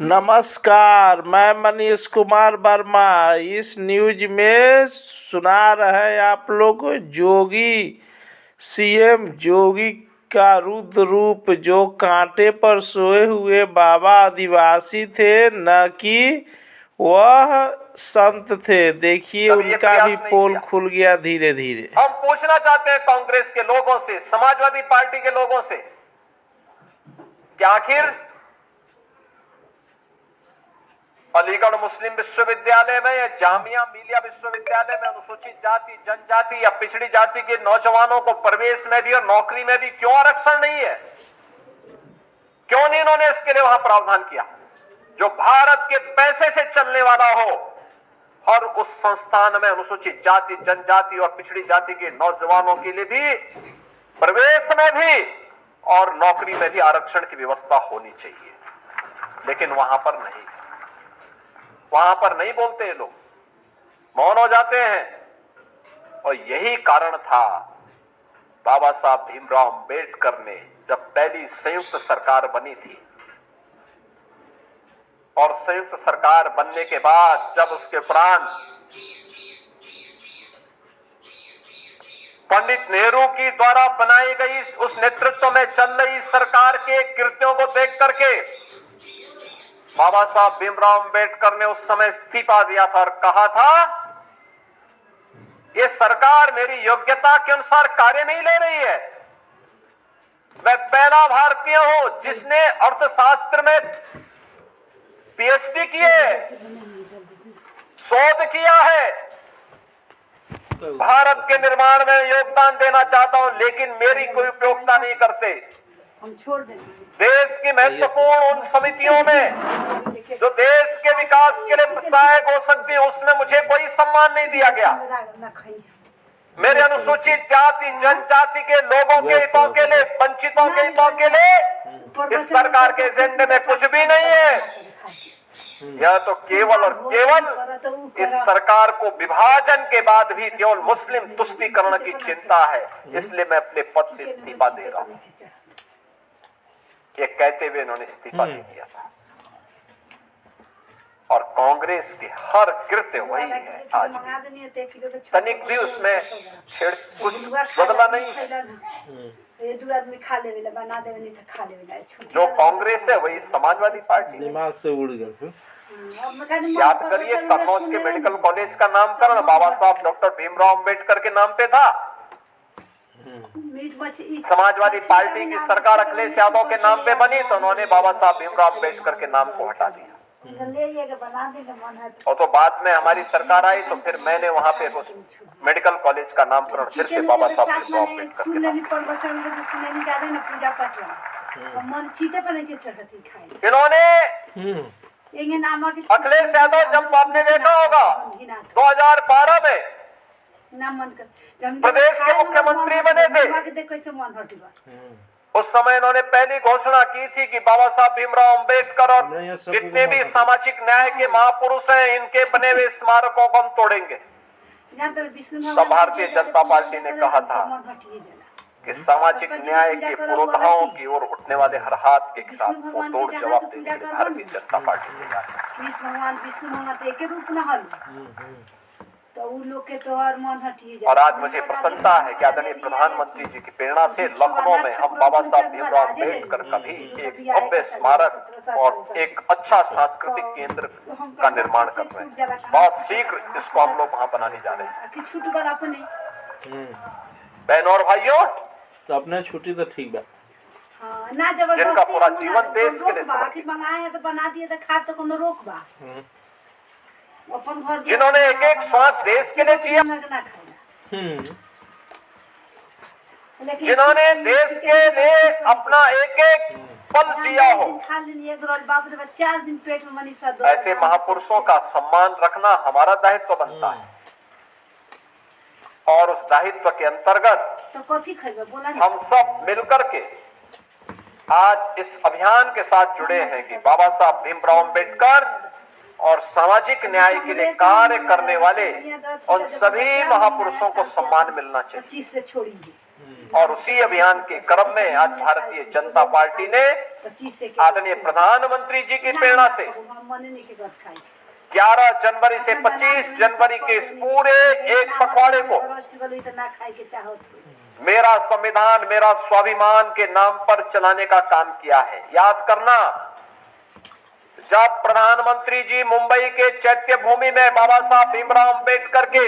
नमस्कार, मैं मनीष कुमार वर्मा। इस न्यूज में सुना रहे आप लोग जोगी सीएम जोगी का रुद्र रूप, जो कांटे पर सोए हुए बाबा आदिवासी थे, न कि वह संत थे। देखिए उनका भी पोल खुल गया धीरे धीरे। हम पूछना चाहते हैं कांग्रेस के लोगों से, समाजवादी पार्टी के लोगों से, कि आखिर अलीगढ़ मुस्लिम विश्वविद्यालय में या जामिया मिलिया विश्वविद्यालय में अनुसूचित जाति, जनजाति या पिछड़ी जाति के नौजवानों को प्रवेश में भी और नौकरी में भी क्यों आरक्षण नहीं है? क्यों नहीं इन्होंने इसके लिए वहां प्रावधान किया? जो भारत के पैसे से चलने वाला हो, और उस संस्थान में अनुसूचित जाति, जनजाति और पिछड़ी जाति के नौजवानों के लिए भी प्रवेश में भी और नौकरी में भी आरक्षण की व्यवस्था होनी चाहिए। लेकिन वहां पर नहीं बोलते ये लोग, मौन हो जाते हैं। और यही कारण था बाबा साहब भीमराव अंबेडकर ने जब पहली संयुक्त सरकार बनी थी, और संयुक्त सरकार बनने के बाद जब उसके उपरांत पंडित नेहरू की द्वारा बनाई गई उस नेतृत्व में चल रही सरकार के कृत्यों को देख करके बाबा साहब भीमराव अंबेडकर ने उस समय इस्तीफा दिया था और कहा था, ये सरकार मेरी योग्यता के अनुसार कार्य नहीं ले रही है। मैं पहला भारतीय हूं जिसने अर्थशास्त्र में पीएचडी किए, शोध किया है, भारत के निर्माण में योगदान देना चाहता हूं, लेकिन मेरी कोई उपयोगिता नहीं करते। हम छोड़ देंगे। देश की महत्वपूर्ण उन समितियों में जो देश के विकास के लिए सहायक हो सकती है, उसमें मुझे कोई सम्मान नहीं दिया गया। मेरे अनुसूचित जाति, जनजाति के लोगों के हितों के लिए, वंचितों के हितों के लिए इस सरकार के एजेंडे में कुछ भी नहीं है। यह तो केवल और केवल इस सरकार को विभाजन के बाद भी केवल मुस्लिम तुष्टीकरण की चिंता है। इसलिए मैं अपने पद से इस्तीफा दे रहा हूं, ये कहते हुए इन्होंने इस्तीफा दे दिया था। और कांग्रेस के हर कृत्य वही है आज भी। तनिक भी उसमें कुछ बदला नहीं है। जो कांग्रेस है वही समाजवादी पार्टी। दिमाग से उड़ गया। याद करिए, कन्नौज के मेडिकल कॉलेज का नामकरण बाबा साहब डॉक्टर भीमराव अंबेडकर के नाम पे था। समाजवादी पार्टी की सरकार अखिलेश यादव के नाम पे बनी तो उन्होंने बाबा साहब भीमराव अंबेडकर के नाम को हटा दिया। और तो बाद में हमारी सरकार आई तो फिर मैंने वहाँ पे मेडिकल कॉलेज का नामकरण फिर से बाबा साहब भीमराव अम्बेडकर के नाम। इन्होंने अखिलेश यादव, जब आपने देखा होगा 2012 में प्रदेश के मुख्यमंत्री बने थे, उस समय इन्होंने पहली घोषणा की थी कि बाबा साहब भीमराव अंबेडकर और जितने भी सामाजिक न्याय के महापुरुष हैं, इनके बने हुए स्मारकों को हम तोड़ेंगे। तो भारतीय जनता पार्टी ने कहा था कि सामाजिक न्याय के पुरोधाओं की ओर उठने वाले हर हाथ के खिलाफ वो तोड़ जवाब देने के लिए भारतीय जनता पार्टी तैयार है। और आज मुझे प्रसन्नता है कि आदरणीय प्रधानमंत्री जी की प्रेरणा से लखनऊ में हम बाबा साहब भीमराव अम्बेडकर का भी एक भव्य स्मारक और एक अच्छा सांस्कृतिक केंद्र का निर्माण कर रहे हैं। बहुत शीघ्र इसको हम लोग वहाँ बनाने जा रहे हैं। बहनों और भाइयों, तो अपने छुट्टी तो ठीक है ना, जिनका पूरा जीवन देश के लिए बना दिए तो खा तो कोनो रोक बा, जिन्होंने एक एक श्वास देश के लिए जिया, जिन्होंने देश के लिए अपना एक एक पल जिया हो, ऐसे महापुरुषों का सम्मान रखना हमारा दायित्व बनता है। और उस दायित्व के अंतर्गत हम सब मिलकर के आज इस अभियान के साथ जुड़े हैं कि बाबा साहब भीमराव अंबेडकर और सामाजिक न्याय के लिए कार्य करने वाले उन सभी महापुरुषों को सम्मान मिलना चाहिए। और उसी अभियान के क्रम में आज भारतीय जनता पार्टी ने 25 से आदरणीय प्रधानमंत्री जी की प्रेरणा से 11 जनवरी से 25 जनवरी के इस पूरे एक पखवाड़े को मेरा संविधान मेरा स्वाभिमान के नाम पर चलाने का काम किया है। याद करना, जब प्रधानमंत्री जी मुंबई के चैत्य भूमि में बाबा साहब भीमराव अंबेडकर के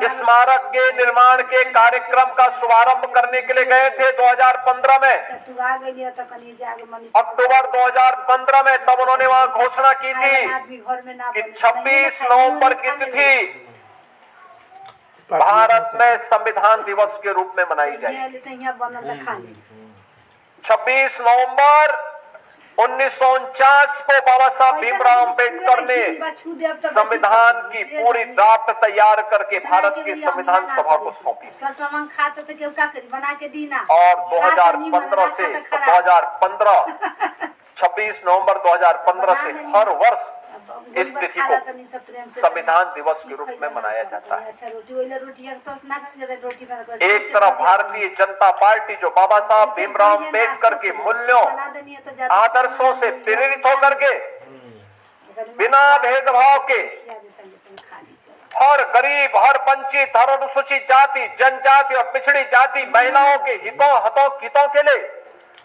स्मारक के निर्माण के कार्यक्रम का शुभारंभ करने के लिए गए थे 2015 में, अक्टूबर 2015 में, तब उन्होंने वहां घोषणा की थी कि 26 नवंबर की तिथि भारत में संविधान दिवस के रूप में मनाई जाएगी। 26 नवंबर 1949 को बाबा साहब भीमराव अंबेडकर ने संविधान की पूरी ड्राफ्ट तैयार करके भारत की संविधान सभा को सौंपी और 2015 से 26 नवंबर 2015 से हर वर्ष इस तिथि को संविधान दिवस के रूप में मनाया जाता है। एक तरफ भारतीय जनता पार्टी जो बाबा साहब भीमराव अंबेडकर के मूल्यों आदर्शों से प्रेरित होकर के बिना भेदभाव के हर गरीब, हर वंचित, हर अनुसूचित जाति, जनजाति और पिछड़ी जाति महिलाओं के हितों के लिए,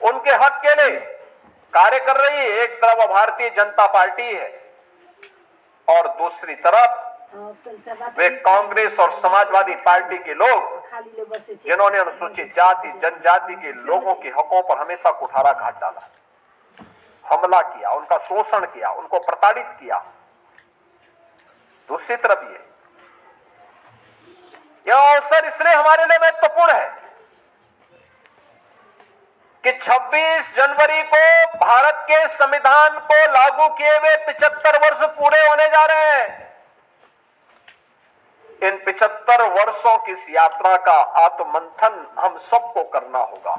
उनके हक के लिए कार्य कर रही है। एक तरफ भारतीय जनता पार्टी है और दूसरी तरफ वे कांग्रेस और समाजवादी पार्टी के लोग जिन्होंने अनुसूचित जाति, जनजाति के लोगों के हकों पर हमेशा कुठाराघात डाला, हमला किया, उनका शोषण किया, उनको प्रताड़ित किया। दूसरी तरफ यह अवसर इसलिए हमारे लिए महत्वपूर्ण है कि 26 जनवरी को भारत के संविधान को लागू किए हुए 75 वर्ष पूरे होने जा रहे हैं। इन 75 वर्षों की इस यात्रा का आत्ममंथन हम सबको करना होगा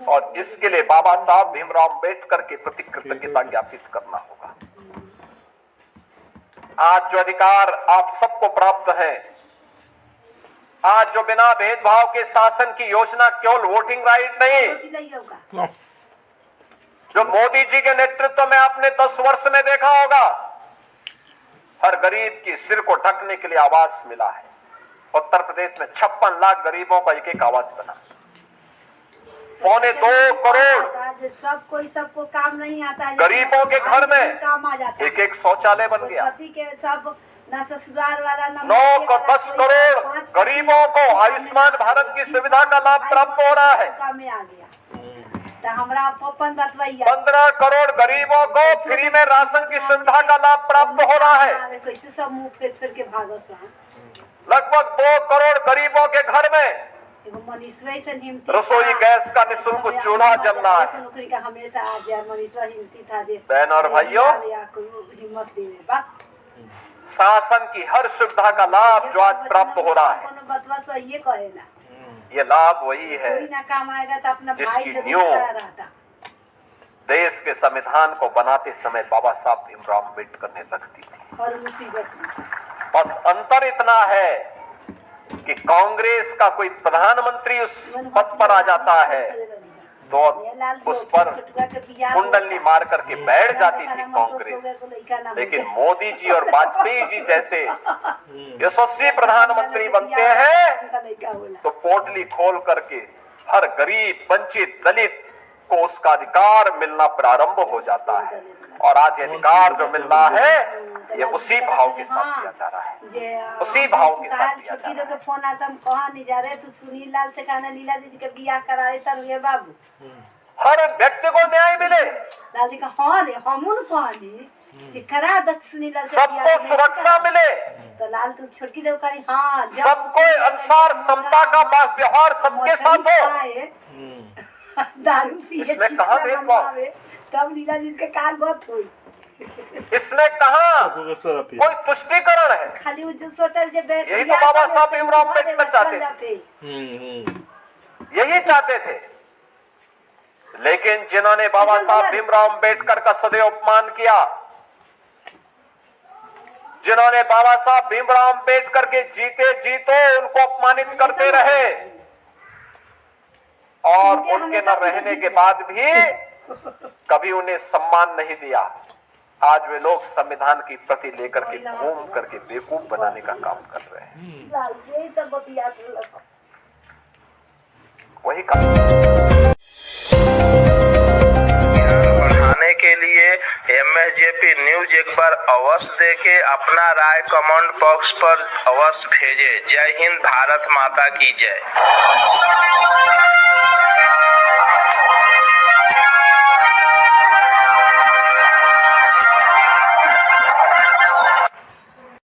और इसके लिए बाबा साहब भीमराव अंबेडकर के प्रति कृतज्ञता ज्ञापित करना होगा। आज जो अधिकार आप सबको प्राप्त है, आज जो बिना भेदभाव के शासन की योजना केवल वोटिंग राइट नहीं, जो मोदी जी के नेतृत्व में आपने 10 वर्ष में देखा होगा, हर गरीब की सिर को ढकने के लिए आवास मिला है। उत्तर प्रदेश में 56 लाख गरीबों का एक आवास बना, 2.25 करोड़ सबको काम नहीं आता है, गरीबों के घर में काम आ जाता है। एक शौचालय बन गया। के सब ना ससुराल वाला ना 10 करोड़ गरीबों को आयुष्मान भारत की सुविधा का लाभ प्राप्त हो रहा है। काम में आ गया तो हमरा अपन बतवैया 15 करोड़ गरीबों को फ्री में राशन की सुविधा का लाभ प्राप्त हो रहा है। कैसे सब मुंह फेर फेर के भागस। लगभग 2 करोड़ गरीबों के घर में रसोई गैस का निःशुल्क चूल्हा जल रहा है। नौकरी का हमेशा आ जाए मनीषवा हिम्मती था दे बहन और भाइयों, हिम्मत देवे बा शासन की हर सुविधा का लाभ जो आज प्राप्त हो रहा है, बतवा सही कहेला, ये लाभ वही है कोई ना काम आएगा तो अपना भाई जिसकी जरूर न्यू खड़ा रहता। देश के संविधान को बनाते समय बाबा साहब भीमराव अंबेडकर ने रख दी थी। हर मुसीबत में बस अंतर इतना है कि कांग्रेस का कोई प्रधानमंत्री उस पद पर आ जाता है तो उस पर कुंडली मार करके बैठ जाती थी कांग्रेस। लेकिन मोदी जी और वाजपेयी जी जैसे यशस्वी प्रधानमंत्री बनते हैं तो पोटली खोल करके हर गरीब, वंचित, दलित को उसका अधिकार मिलना प्रारंभ हो जाता है। और आज अधिकार जो मिल रहा है ये उसी भाव के साथ दिया जा रहा है, उसी भाव के साथ दिया जा रहा है। फोन आता हम कहाँ नहीं जा रहे तो सुनील लाल से कहना लीला दीदी के बियाह करा रहे तर बाबू हर व्यक्ति को न्याय मिले। लाल जी का हाँ रे हमून कहानी करा दक्ष सुनील लाल से सबको सुरक्षा मिले, तो लाल तू छोटकी देव करी हाँ सबको अनुसार समता का व्यवहार सबके साथ हो। दारू पिए तब लीला दीदी के काल बहुत हुई। इसमें कहा कोई तुष्टिकरण है, खाली जो सोचल जे यही तो बाबा साहब भीमराव अम्बेडकर चाहते थे, यही चाहते थे। लेकिन जिन्होंने बाबा साहब भीमराव अम्बेडकर का सदैव अपमान किया, जिन्होंने बाबा साहब भीमराव अम्बेडकर के जीते जीते उनको अपमानित करते रहे, और उनके उनके न हमेशा रहने विरोधी के बाद भी कभी उन्हें सम्मान नहीं दिया। आज वे लोग संविधान की प्रति लेकर के घूम करके बेवकूफ बनाने का काम कर रहे हैं। लाल यही सब बतिया के लगा। वही काम बढ़ाने के लिए MSJP न्यूज एक बार अवश्य देखें, अपना राय कमेंट बॉक्स पर अवश्य भेजें। जय हिंद, भारत माता की जय।